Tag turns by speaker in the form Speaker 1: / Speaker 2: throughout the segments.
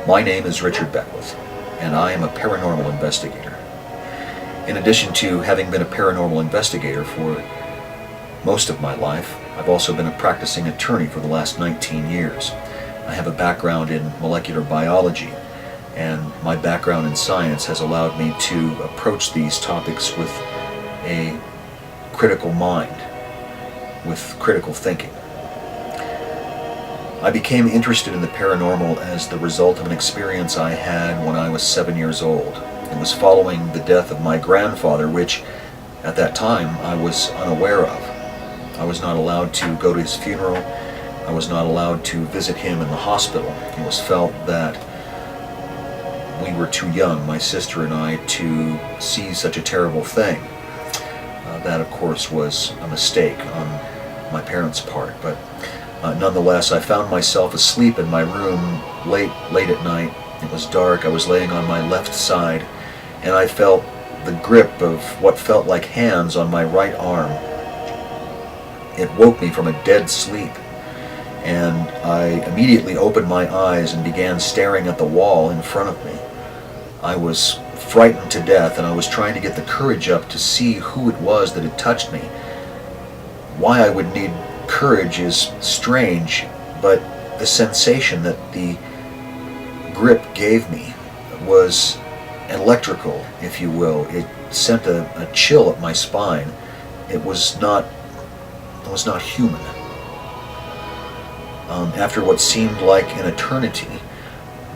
Speaker 1: My name is Richard Beckwith, and I am a paranormal investigator. In addition to having been a paranormal investigator for most of my life, I've also been a practicing attorney for the last 19 years. I have a background in molecular biology, and my background in science has allowed me to approach these topics with a critical mind, with critical thinking. I became interested in the paranormal as the result of an experience I had when I was 7 years old. It was following the death of my grandfather, which at that time I was unaware of. I was not allowed to go to his funeral. I was not allowed to visit him in the hospital. It was felt that we were too young, my sister and I, to see such a terrible thing. That, of course, was a mistake on my parents' part, but nonetheless, I found myself asleep in my room late at night. It was dark. I was laying on my left side, and I felt the grip of what felt like hands on my right arm. It woke me from a dead sleep, and I immediately opened my eyes and began staring at the wall in front of me. I was frightened to death, and I was trying to get the courage up to see who it was that had touched me. Why I would need courage is strange, but the sensation that the grip gave me was electrical, if you will. It sent a chill up my spine. It was not human. After what seemed like an eternity,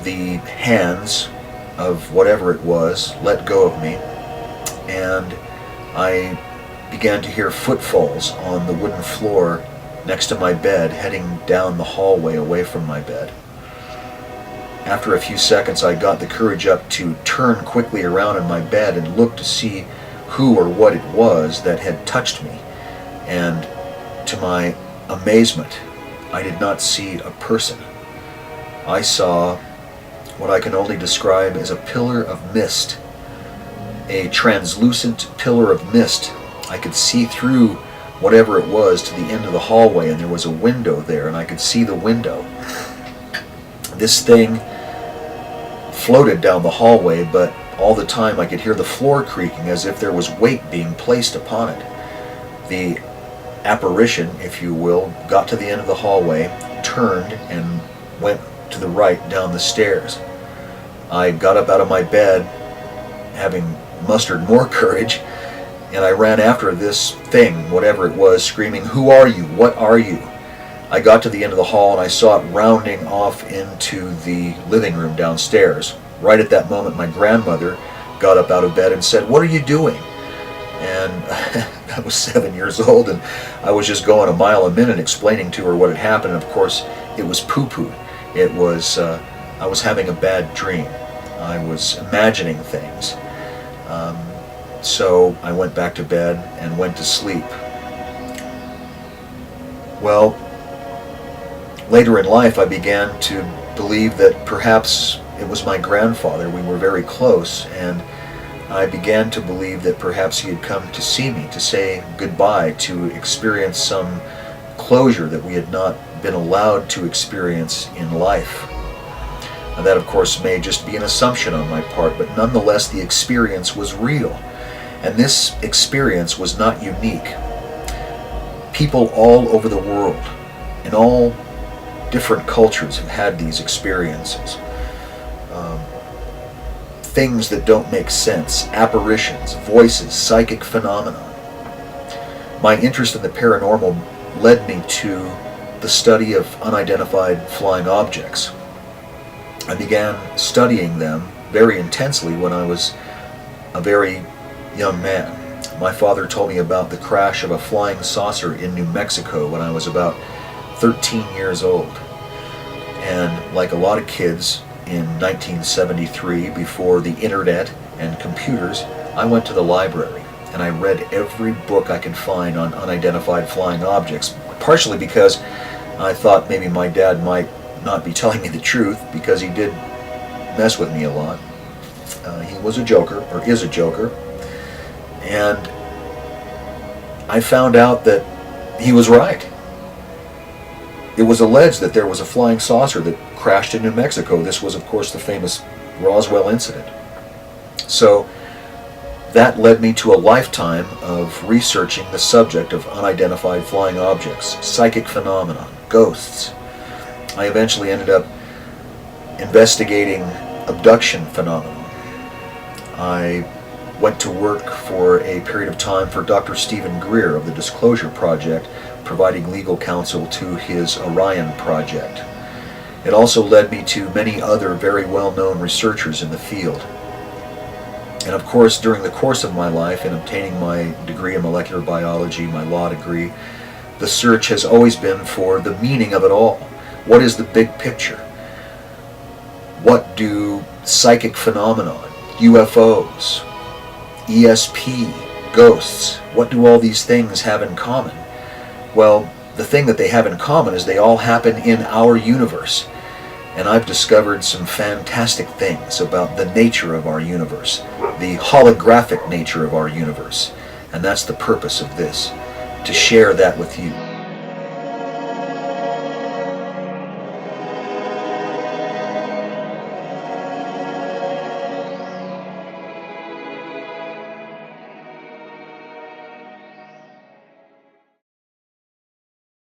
Speaker 1: the hands of whatever it was let go of me, and I began to hear footfalls on the wooden floor next to my bed, heading down the hallway away from my bed. After a few seconds, I got the courage up to turn quickly around in my bed and look to see who or what it was that had touched me. And to my amazement, I did not see a person. I saw what I can only describe as a pillar of mist, a translucent pillar of mist. I could see through whatever it was to the end of the hallway, and there was a window there, and I could see the window. This thing floated down the hallway, but all the time I could hear the floor creaking as if there was weight being placed upon it. The apparition, if you will, got to the end of the hallway, turned, and went to the right down the stairs. I got up out of my bed, having mustered more courage, and I ran after this thing, whatever it was, screaming, "Who are you? What are you?" I got to the end of the hall and I saw it rounding off into the living room downstairs. Right at that moment, my grandmother got up out of bed and said, "What are you doing?" And I was 7 years old, and I was just going a mile a minute explaining to her what had happened. And of course, it was poo-poo. It was, I was having a bad dream. I was imagining things. So I went back to bed and went to sleep. Well, later in life I began to believe that perhaps it was my grandfather. We were very close, and I began to believe that perhaps he had come to see me, to say goodbye, to experience some closure that we had not been allowed to experience in life. And that, of course, may just be an assumption on my part, but nonetheless the experience was real. And this experience was not unique. People all over the world, in all different cultures, have had these experiences. Things that don't make sense, apparitions, voices, psychic phenomena. My interest in the paranormal led me to the study of unidentified flying objects. I began studying them very intensely when I was a very young man. My father told me about the crash of a flying saucer in New Mexico when I was about 13 years old. And like a lot of kids in 1973, before the internet and computers, I went to the library and I read every book I could find on unidentified flying objects, partially because I thought maybe my dad might not be telling me the truth, because he did mess with me a lot. He was a joker, or is a joker, and I found out that he was right. it was alleged that there was a flying saucer that crashed in New Mexico. This was, of course, the famous Roswell incident. So that led me to a lifetime of researching the subject of unidentified flying objects, psychic phenomenon, ghosts. I eventually ended up investigating abduction phenomenon. I went to work for a period of time for Dr. Stephen Greer of the Disclosure Project, providing legal counsel to his Orion project. It also led me to many other very well-known researchers in the field. And of course, during the course of my life in obtaining my degree in molecular biology, my law degree, the search has always been for the meaning of it all. What is the big picture? What do psychic phenomenon, UFOs, ESP, ghosts, what do all these things have in common? Well, the thing that they have in common is they all happen in our universe. And I've discovered some fantastic things about the nature of our universe, the holographic nature of our universe. And that's the purpose of this, to share that with you.